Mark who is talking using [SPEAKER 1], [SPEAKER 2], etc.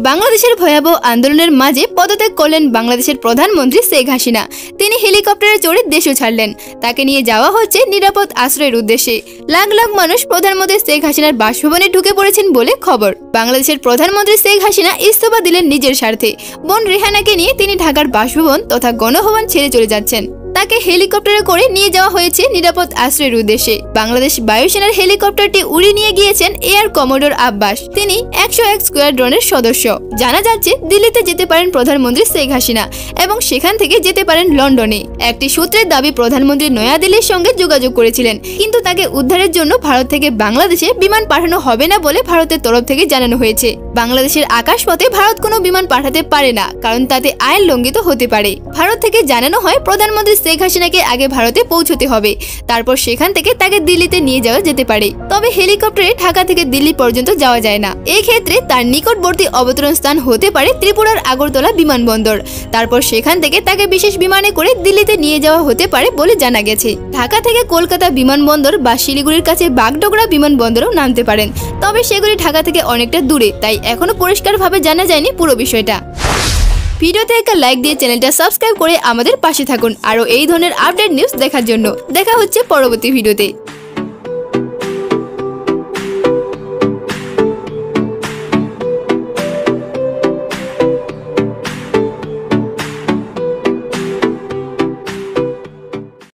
[SPEAKER 1] বাংলাদেশের ভয়াবহ আন্দোলনের মাঝে পদত্যাগ করলেন বাংলাদেশের প্রধানমন্ত্রী শেখ হাসিনা। তিনি হেলিকপ্টারে চড়ে দেশও ছাড়লেন। তাকে নিয়ে যাওয়া হচ্ছে নিরাপদ আশ্রয়ের উদ্দেশ্যে। লাখ লাখ মানুষ প্রধানমন্ত্রী শেখ হাসিনার বাসভবনে ঢুকে পড়েছেন বলে খবর। বাংলাদেশের প্রধানমন্ত্রী শেখ হাসিনা ইস্তফা দিলেন নিজের স্বার্থে। বোন রেহানাকে নিয়ে তিনি ঢাকার বাসভবন তথা গণভবন ছেড়ে চলে যাচ্ছেন। তাকে হেলিকপ্টারে করে নিয়ে যাওয়া হয়েছে নিরাপদ আশ্রয়ের উদ্দেশ্যে। বাংলাদেশ বায়ুসেনার হেলিকপ্টারটি উড়িয়ে নিয়ে গিয়েছেন এয়ার কমোডোর আব্বাস। তিনি 101 স্কোয়াড্রনের সদস্য। জানা যাচ্ছে দিল্লিতে যেতে পারেন প্রধানমন্ত্রী শেখ হাসিনা এবং সেখান থেকে যেতে পারেন লন্ডনে। একটি সূত্রের দাবি প্রধানমন্ত্রী নয়াদিল্লির সঙ্গে যোগাযোগ করেছিলেন, কিন্তু তাকে উদ্ধারের জন্য ভারত থেকে বাংলাদেশে বিমান পাঠানো হবে না বলে ভারতের তরফ থেকে জানানো হয়েছে। বাংলাদেশের আকাশপথে ভারত কোনো বিমান পাঠাতে পারে না, কারণ তাতে আইন লঙ্ঘিত হতে পারে। ভারত থেকে জানানো হয় প্রধানমন্ত্রী শেখ হাসিনাকে আগে ভারতে পৌঁছতে হবে, তারপর সেখান থেকে তাকে দিল্লিতে নিয়ে যাওয়া যেতে পারে। তবে হেলিকপ্টারে ঢাকা থেকে দিল্লি পর্যন্ত যাওয়া যায় না। এই ক্ষেত্রে তার নিকটবর্তী অবতরণ স্থান হতে পারে ত্রিপুরার আগরতলা বিমানবন্দর। তারপর সেখান থেকে তাকে বিশেষ বিমানে করে দিল্লিতে নিয়ে যাওয়া হতে পারে বলে জানা গেছে। ঢাকা থেকে কলকাতা বিমানবন্দর বা শিলিগুড়ির কাছে বাগডোগরা বিমানবন্দরেও নামতে পারেন, তবে সেগুলি ঢাকা থেকে অনেকটা দূরে, তাই এখনো পরিষ্কারভাবে জানা যায়নি পুরো বিষয়টা। ভিডিওতে একটা লাইক দিয়ে চ্যানেলটা সাবস্ক্রাইব করে আমাদের পাশে থাকুন আরও এই ধরনের আপডেট নিউজ দেখার জন্য। দেখা হচ্ছে পরবর্তী ভিডিওতে।